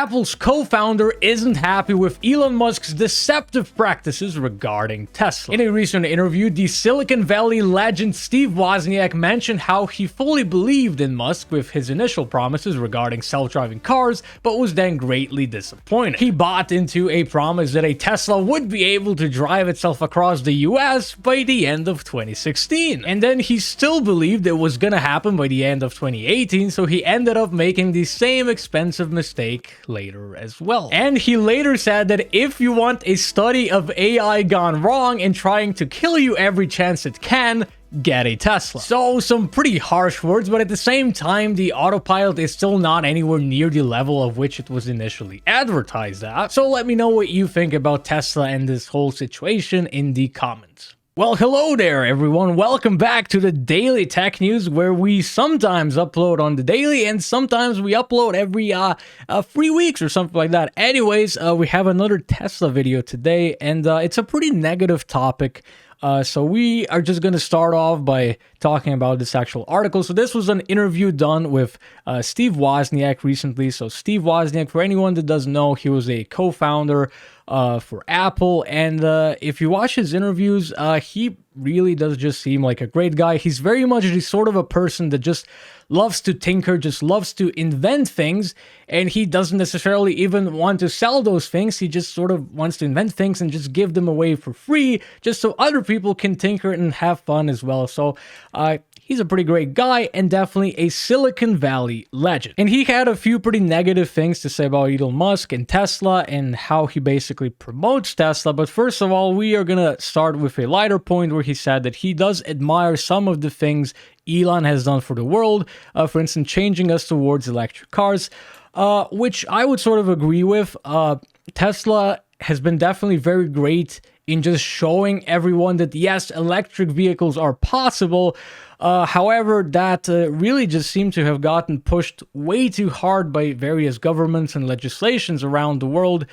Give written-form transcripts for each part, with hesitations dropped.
Apple's co-founder isn't happy with Elon Musk's deceptive practices regarding Tesla. In a recent interview, the Silicon Valley legend Steve Wozniak mentioned how he fully believed in Musk with his initial promises regarding self-driving cars, but was then greatly disappointed. He bought into a promise that a Tesla would be able to drive itself across the US by the end of 2016. And then he still believed it was gonna happen by the end of 2018, so he ended up making the same expensive mistake later as well. And he later said that if you want a study of AI gone wrong and trying to kill you every chance it can, get a Tesla. So some pretty harsh words, but at the same time, the Autopilot is still not anywhere near the level of which it was initially advertised at. So let me know what you think about Tesla and this whole situation in the comments. Well, hello there, everyone. Welcome back to the Daily Tech News, where we sometimes upload on the daily and sometimes we upload every 3 weeks or something like that. Anyways, we have another Tesla video today, and it's a pretty negative topic. So we are just going to start off by talking about this actual article. So this was an interview done with Steve Wozniak recently. So Steve Wozniak, for anyone that doesn't know, he was a co-founder for Apple. And if you watch his interviews, he really does just seem like a great guy. He's very much the sort of a person that just loves to tinker, just loves to invent things, and he doesn't necessarily even want to sell those things. He just sort of wants to invent things and just give them away for free, just so other people can tinker and have fun as well. So he's a pretty great guy and definitely a Silicon Valley legend. And he had a few pretty negative things to say about Elon Musk and Tesla and how he basically promotes Tesla. But first of all, we are going to start with a lighter point where he said that he does admire some of the things Elon has done for the world, for instance, changing us towards electric cars, which I would sort of agree with. Tesla has been definitely very great in just showing everyone that, yes, electric vehicles are possible. However, that really just seemed to have gotten pushed way too hard by various governments and legislations around the world,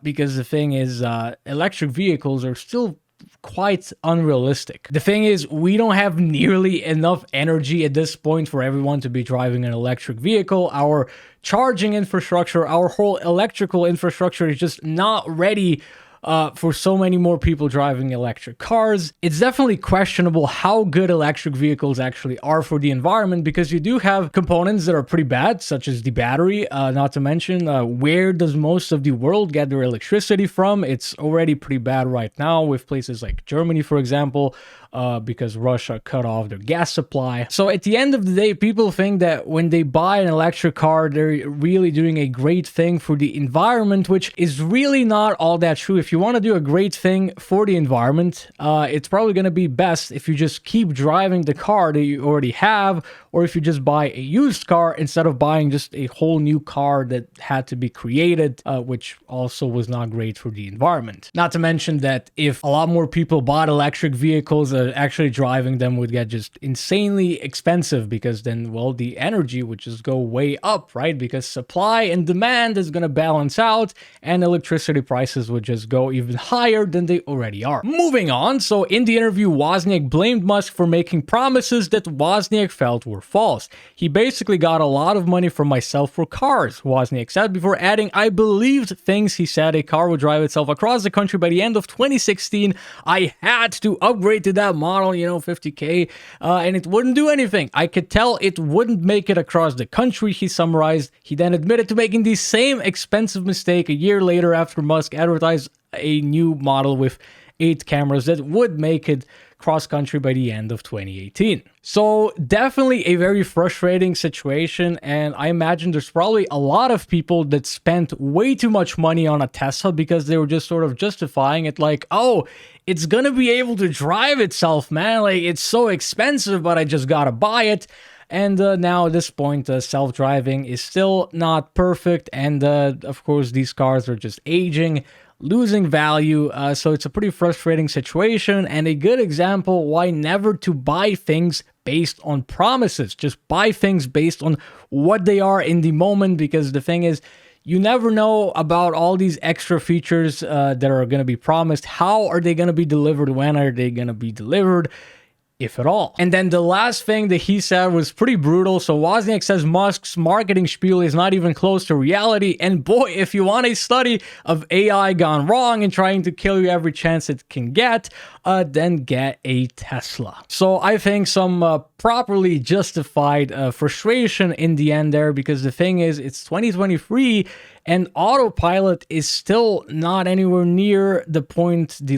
because the thing is, electric vehicles are still quite unrealistic. The thing is, we don't have nearly enough energy at this point for everyone to be driving an electric vehicle. Our charging infrastructure, our whole electrical infrastructure is just not ready for so many more people driving electric cars. It's definitely questionable how good electric vehicles actually are for the environment, because you do have components that are pretty bad, such as the battery, not to mention where does most of the world get their electricity from. It's already pretty bad right now with places like Germany, for example, because Russia cut off their gas supply. So at the end of the day, people think that when they buy an electric car, they're really doing a great thing for the environment, which is really not all that true. If you want to do a great thing for the environment, it's probably going to be best if you just keep driving the car that you already have, or if you just buy a used car instead of buying just a whole new car that had to be created, which also was not great for the environment. Not to mention that if a lot more people bought electric vehicles, actually driving them would get just insanely expensive, because then, well, the energy would just go way up, right? Because supply and demand is going to balance out, and electricity prices would just go even higher than they already are. Moving on, so in the interview, Wozniak blamed Musk for making promises that Wozniak felt were false. He basically got a lot of money from myself for cars, Wozniak said, before adding, I believed things. He said a car would drive itself across the country by the end of 2016. I had to upgrade to that model, 50K, and it wouldn't do anything. I could tell it wouldn't make it across the country, he summarized. He then admitted to making the same expensive mistake a year later after Musk advertised a new model with 8 cameras that would make it cross-country by the end of 2018. So definitely a very frustrating situation, and I imagine there's probably a lot of people that spent way too much money on a Tesla because they were just sort of justifying it like, oh, it's gonna be able to drive itself, man, like it's so expensive, but I just gotta buy it. And now at this point, self-driving is still not perfect, and of course these cars are just aging, losing value, so it's a pretty frustrating situation, and a good example why never to buy things based on promises. Just buy things based on what they are in the moment, because the thing is, you never know about all these extra features that are going to be promised. How are they going to be delivered? When are they going to be delivered? if at all. And then the last thing that he said was pretty brutal. So Wozniak says Musk's marketing spiel is not even close to reality. And boy, if you want a study of AI gone wrong and trying to kill you every chance it can get, then get a Tesla. So I think some properly justified frustration in the end there, because the thing is, it's 2023 and Autopilot is still not anywhere near the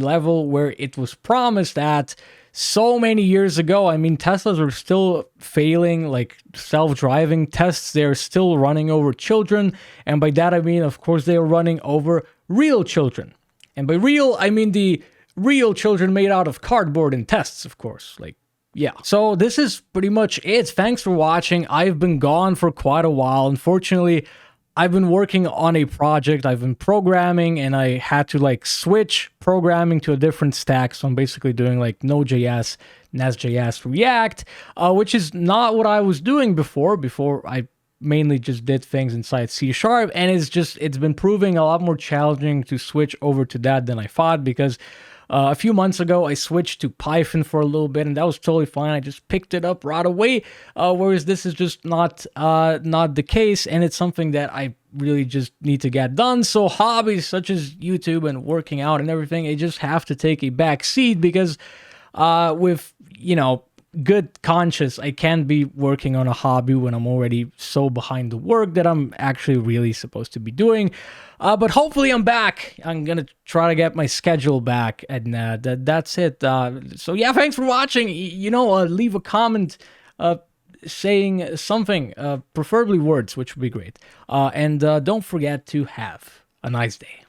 level where it was promised at so many years ago. I mean, Teslas are still failing, like self-driving tests. They're still running over children. And by that, I mean, of course, they are running over real children. And by real, I mean the real children made out of cardboard in tests, of course. Like, yeah. So this is pretty much it. Thanks for watching. I've been gone for quite a while. Unfortunately, I've been working on a project. I've been programming and I had to like switch programming to a different stack. So I'm basically doing like Node.js, Nest.js, React, which is not what I was doing before. Before I mainly just did things inside C#, and it's been proving a lot more challenging to switch over to that than I thought, because a few months ago, I switched to Python for a little bit, and that was totally fine. I just picked it up right away, whereas this is just not the case, and it's something that I really just need to get done. So hobbies such as YouTube and working out and everything, they just have to take a back seat, because with, good conscience, I can't be working on a hobby when I'm already so behind the work that I'm actually really supposed to be doing. But hopefully I'm back. I'm going to try to get my schedule back, and that's it. So yeah, thanks for watching. Leave a comment saying something, preferably words, which would be great. And don't forget to have a nice day.